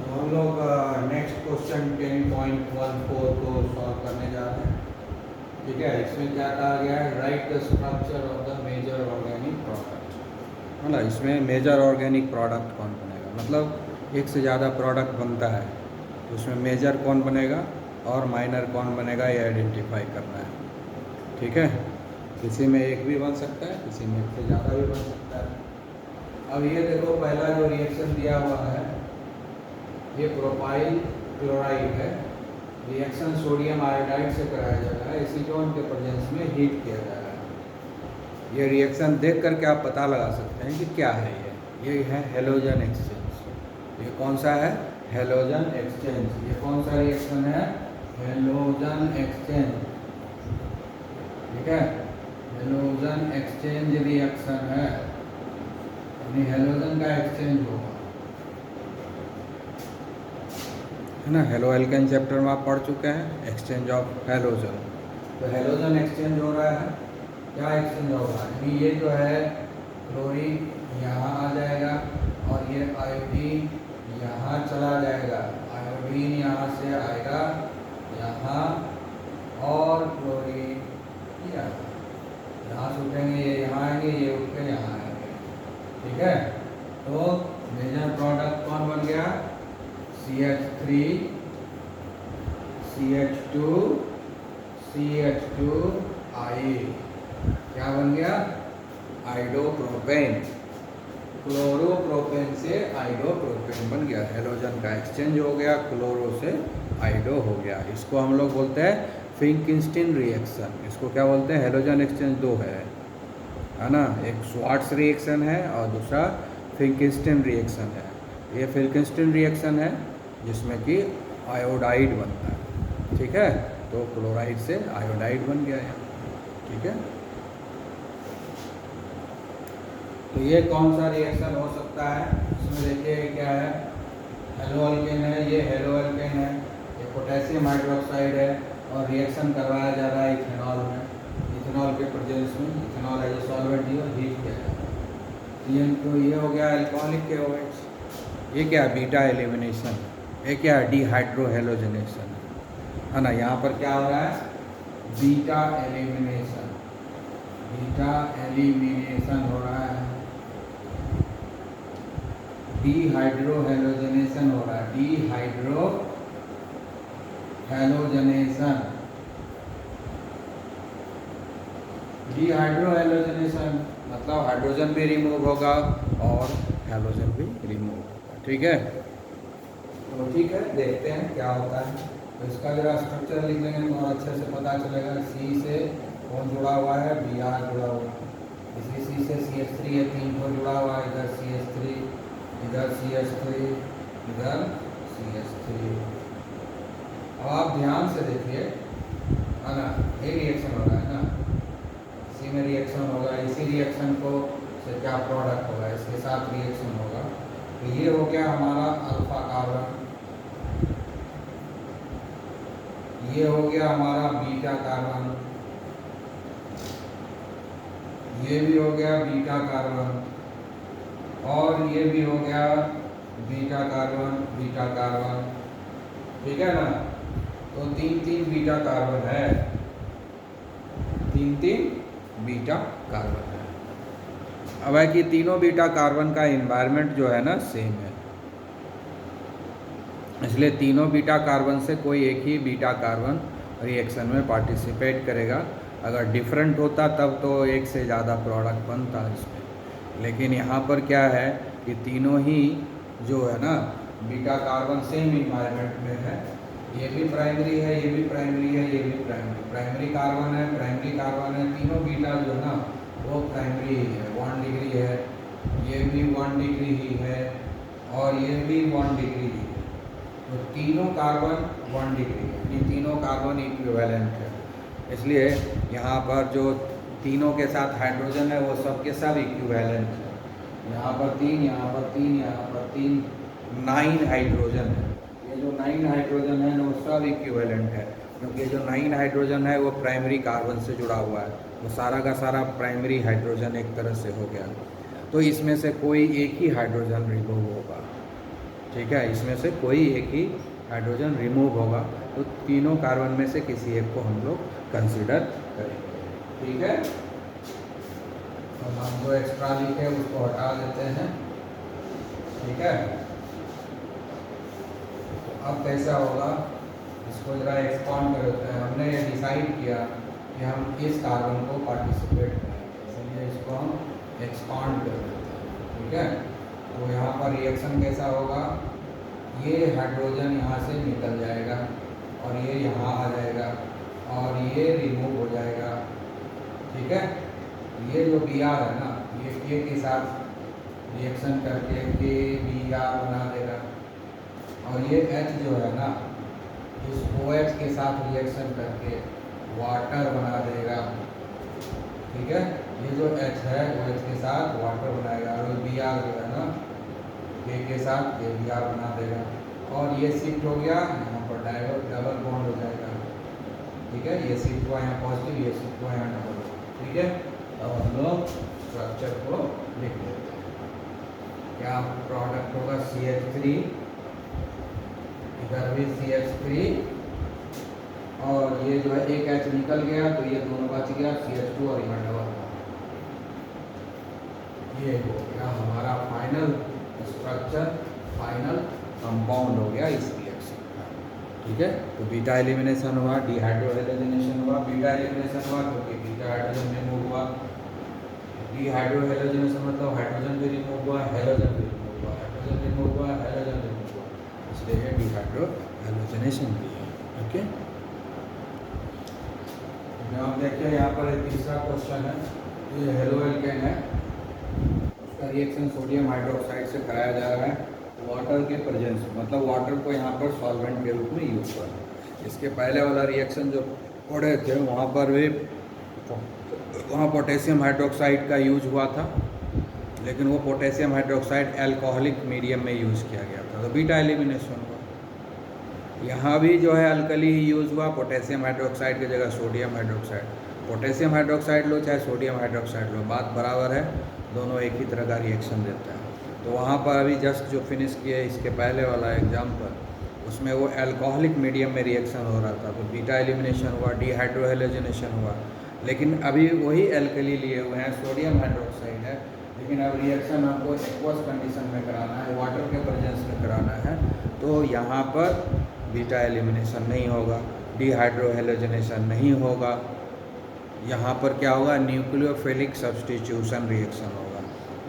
तो हम लोग नेक्स्ट क्वेश्चन 10.14 को सॉल्व करने जा रहे हैं। ठीक है, इसमें क्या कहा गया है, write the structure of the major organic product. मतलब इसमें मेजर ऑर्गेनिक प्रोडक्ट कौन बनेगा, मतलब एक से ज़्यादा प्रोडक्ट बनता है तो उसमें मेजर कौन बनेगा और माइनर कौन बनेगा, ये आइडेंटिफाई करना है। ठीक है, किसी में एक भी बन सकता है, किसी में एक से ज़्यादा भी बन सकता है। अब ये देखो, पहला जो रिएक्शन दिया हुआ है ये प्रोपाइल क्लोराइड है। रिएक्शन सोडियम आयोडाइड से कराया जा रहा है, एसीटोन के प्रेजेंस में हीट किया जा रहा है। ये रिएक्शन देख करके आप पता लगा सकते हैं कि क्या है ये है हेलोजन एक्सचेंज। ये कौन सा है, हेलोजन एक्सचेंज। ये कौन सा रिएक्शन है, हेलोजन एक्सचेंज। ठीक है, हेलोजन एक्सचेंज रिएक्शन है, यानी हेलोजन का एक्सचेंज होगा, है ना। हेलो एल्केन चैप्टर में आप पढ़ चुके हैं, एक्सचेंज ऑफ हेलोजन। तो हेलोजन एक्सचेंज हो रहा है, क्या एक्सचेंज होगा, यानी ये जो है क्लोरीन यहाँ आ जाएगा और ये आयोडीन यहाँ चला जाएगा। आयोडीन यहाँ से आएगा यहाँ और क्लोरीन यहाँ से उठेंगे, ये यहाँ आएंगे, ये उठ के यहाँ आएंगे। ठीक है, तो मेजर प्रोडक्ट कौन बन गया, CH3 CH2 CH2I, क्या बन गया, आइडोप्रोपेन। क्लोरोप्रोपेन से आइडोप्रोपेन बन गया, हेलोजन का एक्सचेंज हो गया, क्लोरो से आइडो हो गया। इसको हम लोग बोलते हैं फिंकिंस्टीन रिएक्शन। इसको क्या बोलते हैं, हेलोजन एक्सचेंज दो है ना, एक स्वार्ट्स रिएक्शन है और दूसरा फिंकिंस्टीन रिएक्शन है। ये फिंकिंस्टीन रिएक्शन है जिसमें कि आयोडाइड बनता है। ठीक है, तो क्लोराइड से आयोडाइड बन गया है। ठीक है, तो ये कौन सा रिएक्शन हो सकता है, इसमें देखिए क्या है, हेलो अल्केन है, ये हेलो अल्केन है, ये पोटेशियम हाइड्रोक्साइड है और रिएक्शन करवाया जा रहा है इथेनॉल में। इथेनॉल के प्रेजेंस में इथेनॉल एज ए सॉल्वेंट दिया, हीट किया जाता है। तो ये हो गया अल्कोहलिक KOH। ये क्या है, बीटा एलिमिनेशन। ये क्या है, डिहाइड्रोहेलोजनेशन, है ना। यहाँ पर क्या हो रहा है, बीटा एलिमिनेशन, बीटा एलिमिनेशन हो रहा है, डिहाइड्रोहेलोजनेशन हो रहा है, डिहाइड्रोहेलोजनेशन। डिहाइड्रोहेलोजनेशन मतलब हाइड्रोजन भी रिमूव होगा और हेलोजन भी रिमूव होगा। ठीक है, तो ठीक है, देखते हैं क्या होता है। तो इसका जरा स्ट्रक्चर लिख लेंगे तो और अच्छे से पता चलेगा। C से कौन जुड़ा हुआ है, Br जुड़ा हुआ है, इसी C से CH3 है, 3 को जुड़ा हुआ है, इधर CH3, इधर CH3, इधर CH3। अब आप ध्यान से देखिए, है ना, ये रिएक्शन हो रहा है ना, इसी में रिएक्शन होगा, इसी रिएक्शन को से क्या प्रोडक्ट होगा, इसके साथ रिएक्शन होगा। तो ये हो गया हमारा अल्फा कार्बन, ये हो गया हमारा बीटा कार्बन, ये भी हो गया बीटा कार्बन और ये भी हो गया बीटा कार्बन, बीटा कार्बन। ठीक है ना, तो 3 बीटा कार्बन है, 3 बीटा कार्बन है। अब है कि तीनों बीटा कार्बन का एनवायरनमेंट जो है ना सेम है, इसलिए तीनों बीटा कार्बन से कोई एक ही बीटा कार्बन रिएक्शन में पार्टिसिपेट करेगा। अगर डिफरेंट होता तब तो एक से ज़्यादा प्रोडक्ट बनता इसमें, लेकिन यहाँ पर क्या है कि तीनों ही जो है ना बीटा कार्बन सेम इन्वायरमेंट में है। ये भी प्राइमरी है, ये भी प्राइमरी है, ये भी प्राइमरी कार्बन है, प्राइमरी कार्बन है, तीनों बीटा जो है ना वो प्राइमरी ही है, 1 डिग्री है, ये भी 1 डिग्री ही है और ये भी 1 डिग्री ही है। तो तीनों कार्बन 1 डिग्री है, ये तीनों कार्बन इक्विवेलेंट है। इसलिए यहाँ पर जो तीनों के साथ हाइड्रोजन है वो सब के सब इक्विवेलेंट है। यहाँ पर 3, यहाँ पर 3, यहाँ पर 3, 9 हाइड्रोजन है। ये जो 9 हाइड्रोजन है ना वो सब इक्विवेलेंट है, क्योंकि जो 9 हाइड्रोजन है वो प्राइमरी कार्बन से जुड़ा हुआ है, वो सारा का सारा प्राइमरी हाइड्रोजन एक तरह से हो गया। तो इसमें से कोई एक ही हाइड्रोजन रिमूव होगा, ठीक है, इसमें से कोई एक ही हाइड्रोजन रिमूव होगा, तो तीनों कार्बन में से किसी एक को हम लोग कंसीडर करेंगे। ठीक है, तो हम जो एक्स्ट्रा लिखे उसको हटा देते हैं। ठीक है, तो अब कैसा होगा, इसको जरा एक्सपांड कर देते हैं। हमने ये डिसाइड किया कि हम इस कार्बन को पार्टिसिपेट करेंगे, इसलिए इसको हम एक्सपांड कर देते हैं। ठीक है, तो यहाँ पर रिएक्शन कैसा होगा, ये हाइड्रोजन यहाँ से निकल जाएगा और ये यहाँ आ जाएगा और ये रिमूव हो जाएगा। ठीक है, ये जो बी आर है ना, ये ए के साथ रिएक्शन करके के बी आर बना देगा और ये एच जो है ना, इस ओ एच के साथ रिएक्शन करके वाटर बना देगा। ठीक है, ये जो एच है ओ एच के साथ वाटर बनाएगा और बी आर जो है ना, के साथ के बी आर बना देगा और ये शिफ्ट हो गया यहाँ पर डबल बॉन्ड हो जाएगा। ठीक है, ये शिफ्ट हुआ यहाँ पॉजिटिव, ये शिफ्ट हुआ यहाँ डबल। ठीक है, अब हम लोग स्ट्रक्चर को लिख लेते हैं। क्या प्रोडक्ट होगा, CH3, इधर भी CH3 और ये जो है एक H निकल गया तो ये दोनों बच गया, CH2 और यहाँ डबल। ये हो गया हमारा फाइनल स्ट्रक्चर, फाइनल कंपाउंड हो गया इस रिएक्शन का। ठीक है, तो बीटा एलिमिनेशन हुआ, डिहाइड्रोहेलोजिनेशन हुआ। बीटा एलिमिनेशन हुआ क्योंकि बीटा हाइड्रोजन रिमूव हुआ। डिहाइड्रोहेलोजिनेशन मतलब हाइड्रोजन भी रिमूव हुआ, हेलोजन भी रिमूव हुआ, हाइड्रोजन रिमूव हुआ, हेलोजन रिमूव हुआ, इसलिए ये डिहाइड्रोहेलोजिनेशन भी है। ओके, आप देखिए यहाँ पर तीसरा क्वेश्चन है, ये हेलो एल्केन है, उसका रिएक्शन सोडियम हाइड्रोक्साइड से कराया जा रहा है वाटर के प्रेजेंस में, मतलब वाटर को यहाँ पर सॉल्वेंट के रूप में यूज कर। इसके पहले वाला रिएक्शन जो पढ़े थे वहाँ पर भी वहाँ पोटेशियम हाइड्रोक्साइड का यूज हुआ था, लेकिन वो पोटेशियम हाइड्रोक्साइड अल्कोहलिक मीडियम में यूज़ किया गया था, तो बीटा एलिमिनेशन हुआ। यहाँ भी जो है अल्कली ही यूज़ हुआ, पोटेशियम हाइड्रोक्साइड की जगह सोडियम हाइड्रोक्साइड। पोटेशियम हाइड्रोक्साइड लो चाहे सोडियम हाइड्रोक्साइड लो, बात बराबर है, दोनों एक ही तरह का रिएक्शन देता है। तो वहाँ पर अभी जस्ट जो फिनिश किए इसके पहले वाला एग्जाम्पल, उसमें वो अल्कोहलिक मीडियम में रिएक्शन हो रहा था, तो बीटा एलिमिनेशन हुआ, डिहाइड्रोहेलोजिनेशन हुआ। लेकिन अभी वही अल्कली लिए हुए हैं, सोडियम हाइड्रोक्साइड है, लेकिन अब रिएक्शन आपको एक्वस कंडीशन में कराना है, वाटर के प्रेजेंस में कराना है, तो यहाँ पर बीटा एलिमिनेशन नहीं होगा, डिहाइड्रोहेलोजिनेशन नहीं होगा। यहाँ पर क्या होगा, न्यूक्लियोफिलिक सब्स्टिट्यूशन रिएक्शन होगा।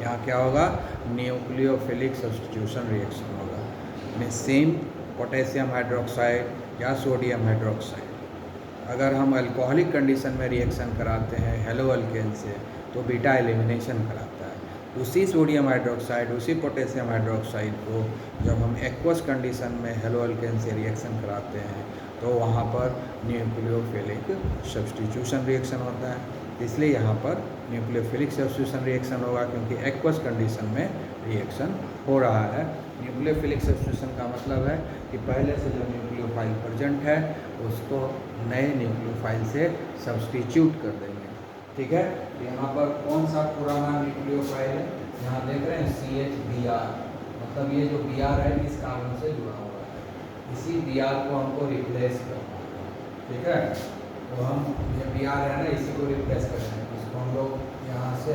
यहाँ क्या होगा, न्यूक्लियोफिलिक सब्स्टिट्यूशन रिएक्शन होगा। यानी सेम पोटेशियम हाइड्रोक्साइड या सोडियम हाइड्रोक्साइड अगर हम अल्कोहलिक कंडीशन में रिएक्शन कराते हैं हेलो अल्केन से, तो बीटा एलिमिनेशन कराता है। उसी सोडियम हाइड्रोक्साइड, उसी पोटेशियम हाइड्रोक्साइड को जब हम एक्वस कंडीशन में हेलो अल्केन से रिएक्शन कराते हैं, तो वहाँ पर न्यूक्लियोफिलिक सब्स्टिट्यूशन रिएक्शन होता है। इसलिए यहाँ पर न्यूक्लियोफिलिक सब्स्टिट्यूशन रिएक्शन होगा, क्योंकि एक्वस कंडीशन में रिएक्शन हो रहा है। न्यूक्लियोफिलिक सब्स्टिट्यूशन का मतलब है कि पहले से जो न्यूक्लियोफाइल प्रेजेंट है उसको नए न्यूक्लियोफाइल से सब्स्टिट्यूट कर देंगे। ठीक है, तो यहाँ पर कौन सा पुराना न्यूक्लियोफाइल है, यहाँ देख रहे हैं CH-Br, मतलब ये जो Br है इस कार्बन से जुड़ा हुआ है, इसी Br को हमको रिप्लेस करना है। ठीक है, तो हम ये Br है ना, इसी को रिप्लेस करेंगे, इसको हम लोग यहाँ से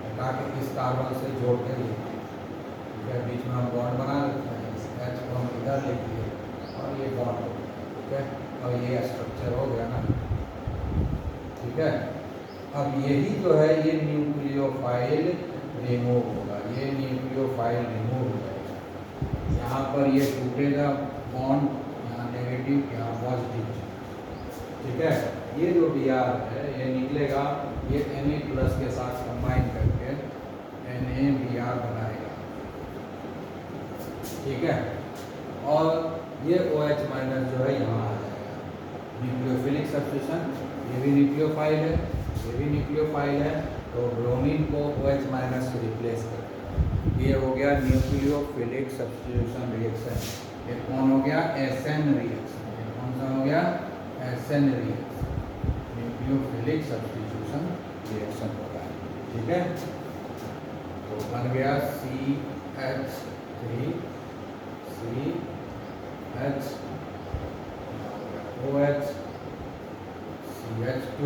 हटा के इस कार्बन से जोड़ के लिखेंगे। ठीक है, बीच में हम बॉन्ड बना लेते हैं, इस H को हम इधर लिखिए और ये बॉन्ड हो गया। ठीक है, और ये स्ट्रक्चर हो गया ना। ठीक है, अब यही जो है ये न्यूक्लियोफाइल रिमूव होगा, ये न्यूक्लियोफाइल रिमूव हो जाएगा। यहाँ पर ये टूटेगा बॉन्ड, यहाँ नेगेटिव, यहाँ पॉजिटिव। ठीक है, ये जो Br है ये निकलेगा, ये Na+ के साथ कंबाइन करके NaBr बनाएगा। ठीक है, और ये OH- जो है यहाँ आ जाएगा। न्यूक्लियोफिलिक सब्स्टिट्यूशन, ये भी न्यूक्लियोफाइल है, ये भी न्यूक्लियोफाइल है, तो ब्रोमीन को OH- से रिप्लेस कर देगा। ये हो गया न्यूक्लियोफिलिक सब्स्टिट्यूशन रिएक्शन। ये कौन हो गया, SN रिएक्शन। ये कौन सा हो गया, SN reaction, nucleophilic substitution reaction होगा। ठीक है, तो बन गया CH3 H, OH, CH2,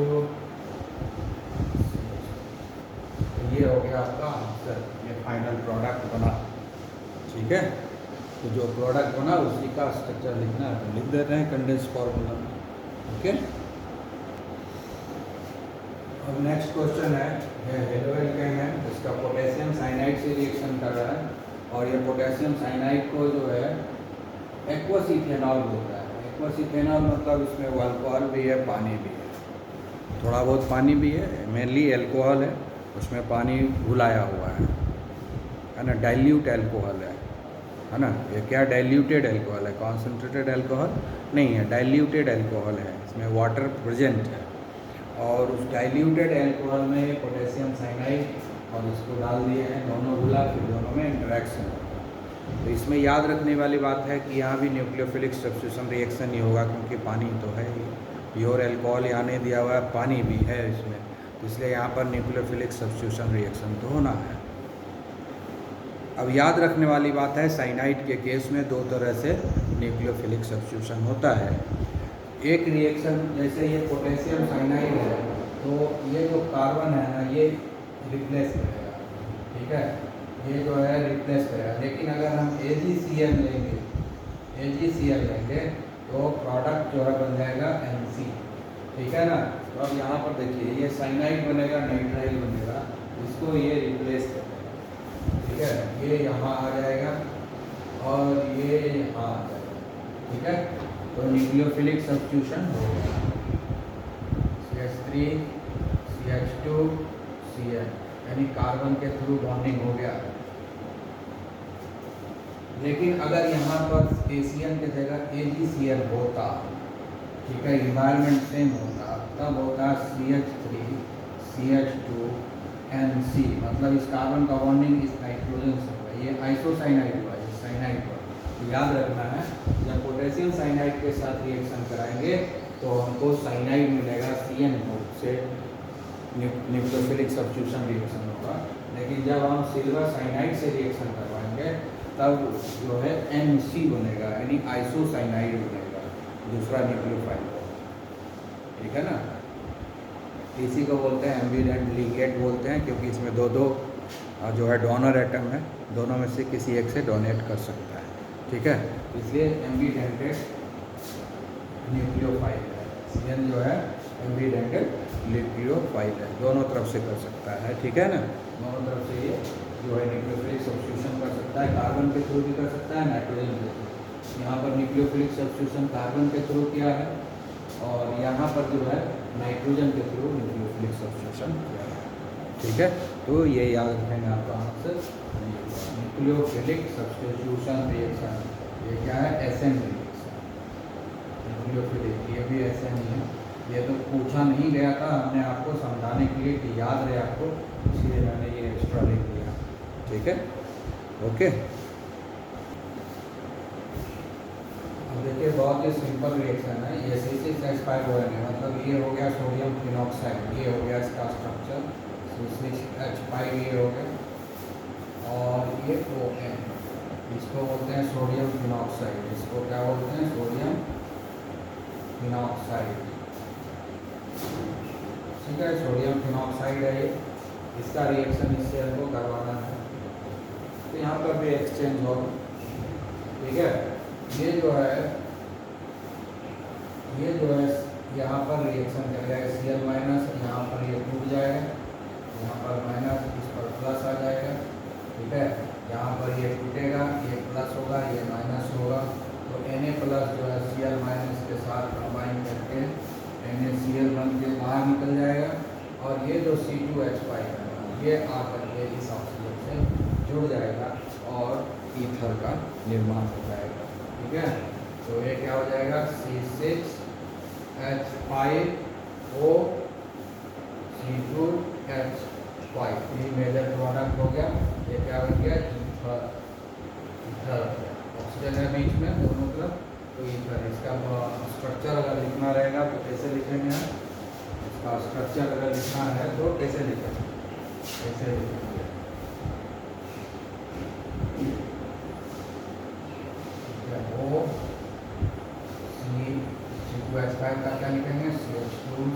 ये हो गया आपका आंसर, ये फाइनल प्रोडक्ट बना। ठीक है, तो जो प्रोडक्ट बना उसी का स्ट्रक्चर लिखना है, तो लिख दे रहे हैं कंडेंस फॉर्मूला। ओके, अब नेक्स्ट क्वेश्चन है, ये हेलो एल्केन है, इसका पोटेशियम साइनाइड से रिएक्शन कर रहा है, और ये पोटेशियम साइनाइड को जो है एक्वस इथेनॉल बोलता है। एक्वस इथेनॉल मतलब इसमें वो अल्कोहल भी है, पानी भी है, थोड़ा बहुत पानी भी है, मेनली एल्कोहल है, उसमें पानी घुलाया हुआ है ना, डाइल्यूट एल्कोहल है ना। ये क्या डाइल्यूटेड एल्कोहल है, कॉन्सेंट्रेटेड एल्कोहल नहीं है, डाइल्यूटेड एल्कोहल है, इसमें वाटर प्रेजेंट है, और उस डाइल्यूटेड एल्कोहल में पोटेशियम साइनाइड और इसको डाल दिए हैं, दोनों घुला, फिर दोनों में इंटरेक्शन होगा। तो इसमें याद रखने वाली बात है कि यहाँ भी न्यूक्लियोफिलिक सब्स्टिट्यूशन रिएक्शन ही होगा, क्योंकि पानी तो है ही, प्योर एल्कोहल यहाँ नहीं दिया हुआ है, पानी भी है इसमें, तो इसलिए यहाँ पर न्यूक्लियोफिलिक सब्स्टिट्यूशन रिएक्शन तो होना है। अब याद रखने वाली बात है, साइनाइड के केस में दो तरह से न्यूक्लियोफिलिक सब्स्टिट्यूशन होता है। एक रिएक्शन, जैसे ये पोटेशियम साइनाइड है, तो ये जो कार्बन है ना, ये रिप्लेस करेगा, ठीक है, ये जो है रिप्लेस करेगा। लेकिन अगर हम AgCl लेंगे, AgCl लेंगे तो प्रोडक्ट जो है बन जाएगा Nc, ठीक है ना। तो अब यहाँ पर देखिए, ये साइनाइड बनेगा, नाइट्राइल बनेगा, इसको ये रिप्लेस करेगा, ठीक है, ये यहाँ आ जाएगा और ये यहाँ आ जाएगा, ठीक है, तो न्यूक्लियोफिलिक सब्स्टिट्यूशन हो गया, CH3 CH2 Cl, यानी कार्बन के थ्रू बॉन्डिंग हो गया। लेकिन अगर यहाँ पर ACN की जगह AgCl होता, ठीक है, इन्वायरमेंट सेम होता, तब होता CH3 CH2 NC, मतलब इस कार्बन का बॉन्डिंग इस नाइट्रोजन से हुआ, ये आइसोसाइनाइड हुआ, इस साइनाइड हुआ। तो याद रखना है, जब पोटेशियम साइनाइड के साथ रिएक्शन कराएंगे तो हमको साइनाइड मिलेगा, CN से न्यूक्लियोफिलिक सब्स्टिट्यूशन रिएक्शन होगा। लेकिन जब हम सिल्वर साइनाइड से रिएक्शन करवाएंगे तब जो है NC बनेगा, यानी आइसोसाइनाइड बनेगा, दूसरा न्यूक्लियोफाइल, ठीक है ना। इसी को बोलते हैं एम्बिडेंट लीगेट बोलते हैं, क्योंकि इसमें दो दो जो है डोनर एटम है, दोनों में से किसी एक से डोनेट कर सकता है, ठीक है, इसलिए एम्बिडेंटेड न्यूक्लियोफाइल है। CN जो है एम्बिडेंटेड न्यूक्लियोफाइल है, दोनों तरफ से कर सकता है, ठीक है ना, दोनों तरफ से ये जो है न्यूक्लियोफिलिक सब्स्टिट्यूशन कर सकता है, कार्बन के थ्रू भी कर सकता है, नाइट्रोजन के थ्रू। यहाँ पर न्यूक्लियोफिलिक सब्स्टिट्यूशन कार्बन के थ्रू किया है, और यहाँ पर जो है नाइट्रोजन के थ्रू न्यूक्लियोफिलिक सब्स्टिट्यूशन किया है, ठीक है। तो ये याद रखेंगे आपका आंसर, न्यूक्लियोफिलिक सब्स्टिट्यूशन रिएक्शन, ये क्या है, SN रिएक्शन, न्यूक्लियोफिलिक, ये भी SN ही है। ये तो पूछा नहीं गया था, हमने आपको समझाने के लिए कि याद रहे आपको, इसलिए मैंने ये एक्स्ट्रा लिख दिया, ठीक है, ओके। अब देखिए, बहुत ही सिंपल रिएक्शन है, ये C6H5ONA, मतलब ये हो गया सोडियम फिनॉक्साइड, ये हो गया इसका स्ट्रक्चर, C6H5 ये हो गया, और ये ON, इसको बोलते हैं सोडियम फिनॉक्साइड, इसको क्या बोलते हैं, सोडियम फिनॉक्साइड, ठीक है, सोडियम फिनॉक्साइड है ये, इसका रिएक्शन इससे हमको करवाना है, तो यहाँ पर भी एक्सचेंज हो, ठीक है। ये जो है यहाँ पर रिएक्शन करेगा, Cl माइनस, यहाँ पर ये टूट जाएगा, यहाँ पर माइनस, इस पर प्लस आ जाएगा, ठीक है, यहाँ पर ये टूटेगा, ये प्लस होगा, ये माइनस होगा, तो Na प्लस जो है Cl माइनस के साथ कंबाइन करके NaCl बन के बाहर निकल जाएगा, और ये जो C2H5 है ये आकर के इस ऑक्सीजन से जुड़ जाएगा और ईथर का निर्माण हो जाएगा, ठीक है। तो ये क्या हो जाएगा, C6H5O C2H5, ये मेजर प्रोडक्ट हो गया, ये क्या बन गया, ईथर, ईथर ऑक्सीजन है बीच में दोनों तरफ, तो ईथर। इसका स्ट्रक्चर अगर लिखना रहेगा तो कैसे लिखेंगे, इसका स्ट्रक्चर अगर लिखना है तो कैसे लिखेंगे, कैसे लिखेंगे, O 5 का क्या लिखेंगे CH2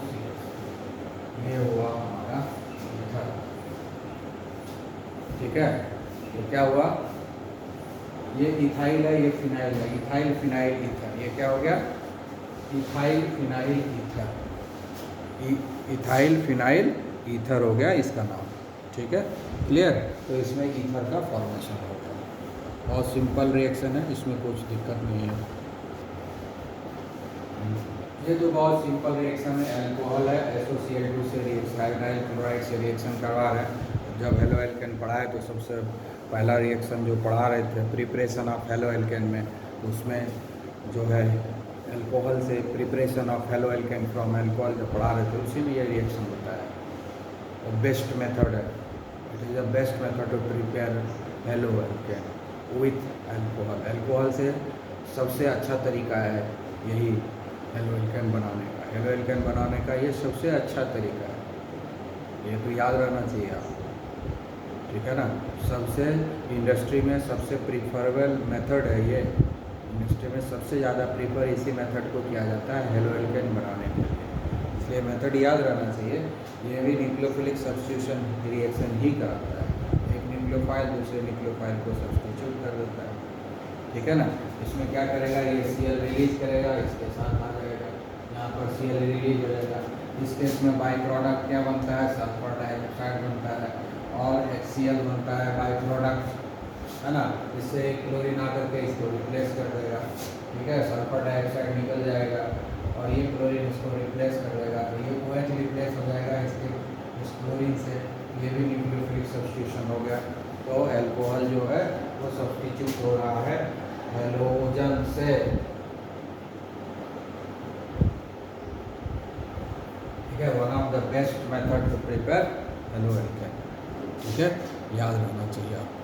ये हुआ हमारा ईथर। ठीक है, ये क्या हुआ, ये इथाइल है, ये फिनाइल है, इथाइल फिनाइल ईथर, ये क्या हो गया ethyl phenyl ether, ethyl phenyl ether हो गया इसका नाम। ठीक है, क्लियर। तो इसमें ईथर का फॉर्मेशन होगा, बहुत सिंपल रिएक्शन है, इसमें कुछ दिक्कत नहीं है। ये तो बहुत सिंपल रिएक्शन है, अल्कोहल है, SOCl2 से हाइड्राइल क्लोराइड से रिएक्शन करवा रहे हैं। जब हेलो एल्केन पढ़ाए तो सबसे पहला रिएक्शन जो पढ़ा रहे थे प्रिपरेशन ऑफ हेलो एल्केन में, उसमें जो है अल्कोहल से preparation of halo alkane from alcohol जो पढ़ा रहे थे उसी में ये रिएक्शन होता है। बेस्ट मेथड है, it is the best method to prepare haloalkane with alcohol. Alcohol से सबसे अच्छा तरीका है यही हेलो एल्केन बनाने का। हेलो एल्केन बनाने का ये सबसे अच्छा तरीका है, ये तो याद रहना चाहिए आप। ठीक है ना, सबसे इंडस्ट्री में सबसे प्रीफरेबल मेथड है ये, इंडस्ट्री में सबसे ज़्यादा प्रीफर इसी मेथड को किया जाता है हेलो एल्केन बनाने के लिए, इसलिए मेथड याद रहना चाहिए। ये भी न्यूक्लियोफिलिक सब्स्टिट्यूशन रिएक्शन ही कराता है, एक न्यूक्लियोफाइल दूसरे न्यूक्लियोफाइल को सब्स्टिट्यूट कर देता है। ठीक है ना, इसमें क्या करेगा, ये Cl रिलीज करेगा, इसके साथ आ जाएगा, यहाँ पर Cl रिलीज हो जाएगा। इस केस में बाई प्रोडक्ट क्या बनता है, सल्फर डाइऑक्साइड बनता है और HCl बनता है बाई प्रोडक्ट, है ना। इससे एक क्लोरीन आकर के इसको रिप्लेस कर देगा। ठीक है, सल्फर डाइऑक्साइड निकल जाएगा और ये क्लोरीन इसको रिप्लेस कर देगा, तो ये OH रिप्लेस हो जाएगा इसके इस क्लोरीन से, ये भी न्यूक्लियोफिलिक सब्स्टिट्यूशन हो गया। तो अल्कोहल जो है वो सब्स्टिट्यूट हो रहा है हेलोजन से। ठीक है, one of the best method to prepare haloalkane. ठीक है, याद रहना चाहिए आपको।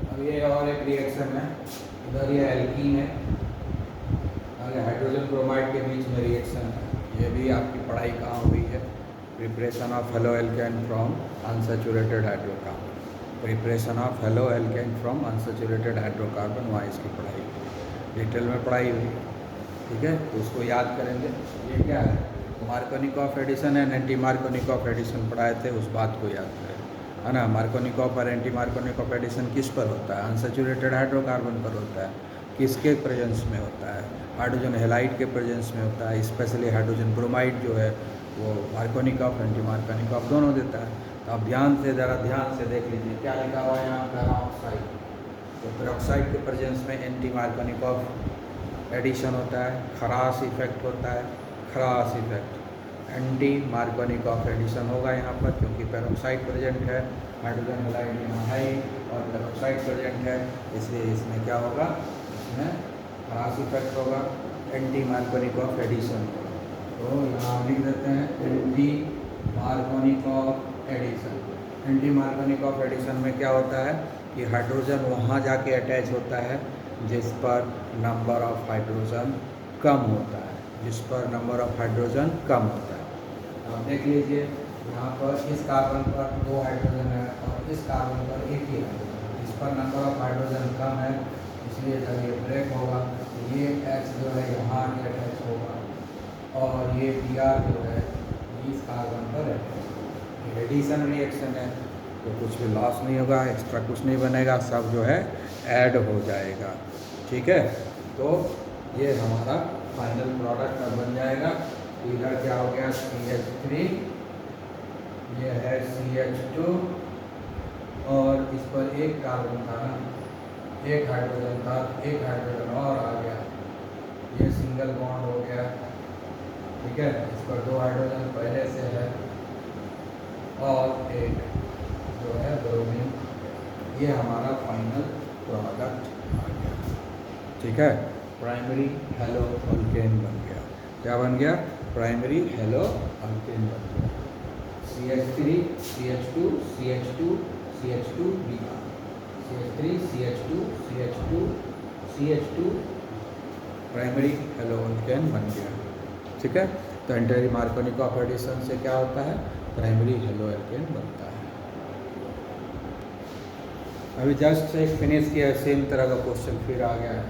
अब ये और एक रिएक्शन है, इधर ये एल्कीन है और हाइड्रोजन ब्रोमाइड के बीच में रिएक्शन है, ये भी आपकी पढ़ाई कहाँ हुई है, preparation of halo alkane from unsaturated hydrocarbon, preparation of halo alkane from unsaturated hydrocarbon, वहाँ इसकी पढ़ाई डिटेल में पढ़ाई हुई। ठीक है, तो उसको याद करेंगे। ये क्या है, Markovnikov addition and anti Markovnikov addition पढ़ाए थे, उस बात को याद करें, है ना। मार्कोनिकॉफ और एंटी मार्कोनिकॉफ एडिशन किस पर होता है, अनसैचुरेटेड हाइड्रोकार्बन पर होता है, किसके प्रेजेंस में होता है, हाइड्रोजन हेलाइड के प्रेजेंस में होता है, स्पेशली हाइड्रोजन ब्रोमाइड जो है वो मार्कोनिकॉफ एंटी मार्कोनिकॉफ दोनों देता है। तो आप ज़रा ध्यान से देख लीजिए क्या लिखा हुआ है यहाँ, पेरोक्साइड। तो पेरोक्साइड के प्रेजेंस में एंटी मार्कोनिकॉफ एडिशन होता है, खरास इफेक्ट होता है, खरास इफेक्ट एंटी मार्कोनिकॉफ एडिशन होगा यहाँ पर, क्योंकि पेरोक्साइड प्रेजेंट है, हाइड्रोजन हेलाइड यहाँ है और पेरोक्साइड प्रेजेंट है, इसलिए इसमें क्या होगा, इसमें खरास इफेक्ट होगा, एंटी मार्कोनिकॉफ एडिशन। तो यहाँ लिख देते हैं anti Markovnikov addition. Anti Markovnikov addition में क्या होता है कि हाइड्रोजन वहाँ जाके अटैच होता है जिस पर नंबर ऑफ हाइड्रोजन कम होता है, जिस पर नंबर ऑफ हाइड्रोजन कम होता है। आप देख लीजिए यहाँ पर इस कार्बन पर 2 हाइड्रोजन है और इस कार्बन पर 1 ही हाइड्रोजन है, इस पर नंबर ऑफ हाइड्रोजन कम है, इसलिए जब ये ब्रेक होगा तो ये H जो है यहाँ आके अटैच होगा और ये Br जो है इस कार्बन पर अटैच होगा। एडिशन रिएक्शन है तो कुछ भी लॉस नहीं होगा, एक्स्ट्रा कुछ नहीं बनेगा, सब जो है ऐड हो जाएगा। ठीक है, तो ये हमारा फाइनल प्रोडक्ट अब बन जाएगा। इधर क्या हो गया, CH3, ये है CH2 और इस पर एक कार्बन था ना, एक हाइड्रोजन था, एक हाइड्रोजन और आ गया, ये सिंगल बॉन्ड हो गया। ठीक है, इस पर 2 हाइड्रोजन पहले से है और एक जो है ब्रोमीन, ये हमारा फाइनल प्रोडक्ट आ गया। ठीक है, प्राइमरी हेलो अल्केन बन गया। क्या बन गया, प्राइमरी हेलो अल्केन बन गया। CH3 CH2 CH2 CH2 Br, CH3 CH2 CH2 CH2 primary hello alkane बन गया। ठीक है, तो एंटी मार्कोनिकॉफ एडिशन से क्या होता है, प्राइमरी हेलो एल्केन बनता है। अभी जस्ट एक फिनिश किया, सेम तरह का क्वेश्चन फिर आ गया है।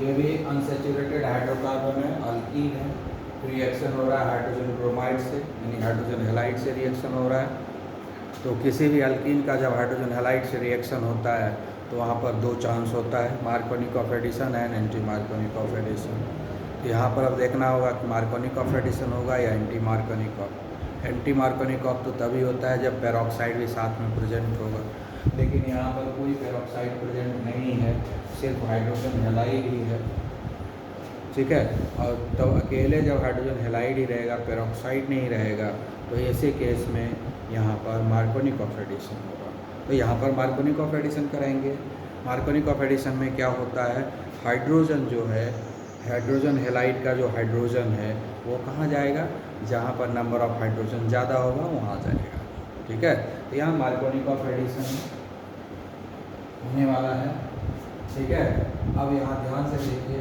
ये भी अनसेचुरेटेड हाइड्रोकार्बन है, अल्कीन है, रिएक्शन हो रहा है हाइड्रोजन ब्रोमाइड से, यानी हाइड्रोजन हैलाइड से रिएक्शन हो रहा है। तो किसी भी अल्कीन का जब हाइड्रोजन हैलाइड से रिएक्शन होता है तो वहाँ पर दो चांस होता है, Markovnikov addition and anti Markovnikov addition. तो यहाँ पर अब देखना होगा कि मार्कोनिक ऑफ एडिशन होगा या anti Markovnikov of. Anti Markovnikov of तो तभी होता है जब पेरोक्साइड भी साथ में प्रेजेंट होगा, लेकिन यहाँ पर कोई पेरोक्साइड प्रेजेंट नहीं है, सिर्फ हाइड्रोजन हैलाइड ही है, ठीक है। और तब अकेले जब हाइड्रोजन हैलाइड ही रहेगा, पेरोक्साइड नहीं रहेगा, तो ऐसे केस में यहाँ पर मार्कोनिक ऑफ एडिशन होगा। तो यहाँ पर मार्कोनिक ऑफ एडिशन कराएंगे। मार्कोनिक ऑफ एडिशन में क्या होता है, हाइड्रोजन जो है, हाइड्रोजन हैलाइड का जो हाइड्रोजन है वो कहाँ जाएगा, जहाँ पर नंबर ऑफ हाइड्रोजन ज़्यादा होगा वहाँ जाएगा, ठीक है। तो यहाँ मार्कोनिक ऑफ एडिशन होने वाला है, ठीक है। अब यहाँ ध्यान से देखिए,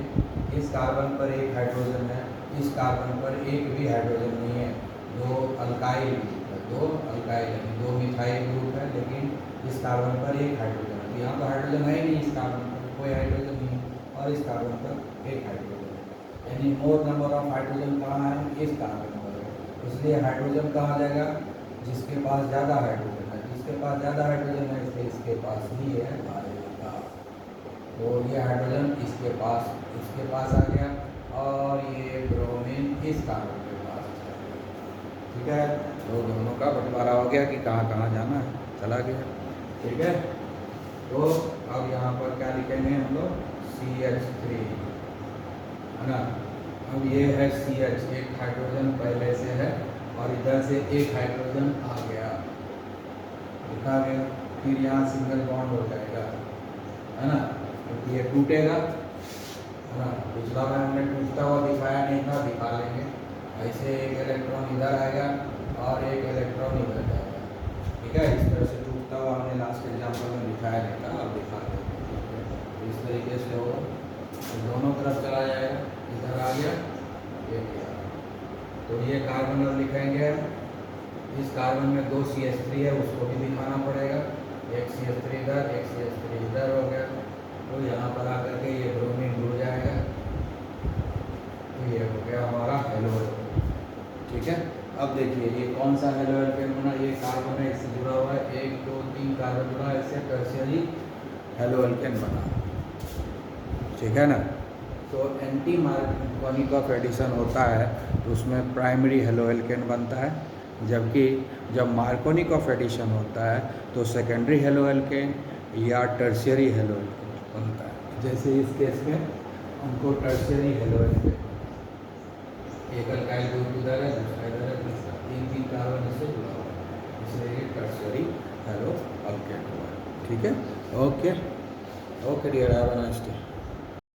इस कार्बन पर एक हाइड्रोजन है, इस कार्बन पर एक भी हाइड्रोजन नहीं है, दो अल्काइल ग्रुप है, दो अल्काइल है, दो मिथाइल ग्रुप है, लेकिन इस कार्बन पर एक हाइड्रोजन है। यहाँ पर हाइड्रोजन है ही नहीं, इस कार्बन पर कोई हाइड्रोजन नहीं है, और इस कार्बन पर एक हाइड्रोजन है, यानी मोर नंबर ऑफ हाइड्रोजन कहाँ है, इस कार्बन पर है। इसलिए हाइड्रोजन कहाँ जाएगा, जिसके पास ज़्यादा हाइड्रोजन है, जिसके पास ज़्यादा हाइड्रोजन है इसलिए इसके पास ही है आएगा। तो ये हाइड्रोजन इसके पास आ गया, और ये ब्रोमीन इस कार्बन के पास आ गया, ठीक है। तो दोनों का बंटवारा हो गया कि कहाँ कहाँ जाना है, चला गया, ठीक है। तो अब यहाँ पर क्या लिखेंगे हम लोग, CH3, है ना। अब ये है CH, एक हाइड्रोजन पहले से है और इधर से एक हाइड्रोजन आ गया, लिखा गया। फिर यहाँ सिंगल बॉन्ड हो जाएगा, है ना, क्योंकि ये टूटेगा, है ना। पिछला में हमने टूटता हुआ दिखाया नहीं था, दिखा लेंगे। ऐसे एक इलेक्ट्रॉन इधर आएगा और एक इलेक्ट्रॉन इधर जाएगा, ठीक है। इस तरह से टूटता हुआ हमने लास्ट एग्जाम्पल में दिखाया नहीं था, अब दिखा देंगे। इस तरीके से होगा, तो दोनों तरफ चला जाएगा, इधर आ गया, ये गया। तो ये कार्बन अब लिखेंगे, इस कार्बन में दो CH3 है, उसको भी दिखाना पड़ेगा, एक CH3 इधर, एक CH3 इधर हो गया। तो यहाँ पर आकर के ये ब्रोमीन जुड़ जाएगा, तो ये हो गया हमारा हेलो, ठीक है। अब देखिए ये कौन सा हेलो एल्केन बना, ये कार्बन है, इससे जुड़ा हुआ है, 1 2 3 कार्बन जुड़ा है, इससे टर्शियरी हेलो एल्केन बना, ठीक है ना। तो एंटी मार्कोनिक ऑफ एडिशन होता है तो उसमें प्राइमरी हेलो एल्केन बनता है, जबकि जब मार्कोनिक ऑफ एडिशन होता है तो सेकेंडरी हेलो एल्केन या टर्शियरी हेलो एल्केन बनता है। जैसे इस केस में हमको टर्शियरी हेलो एल्केन, एक अल्काइल ग्रुप इधर है, दूसरा इधर है, तीसरा, 3 कार्बन इससे जुड़ा हुआ है, इसलिए ये टर्शियरी हेलो एल्केन हुआ है, ठीक है। Okay dear, have a nice day.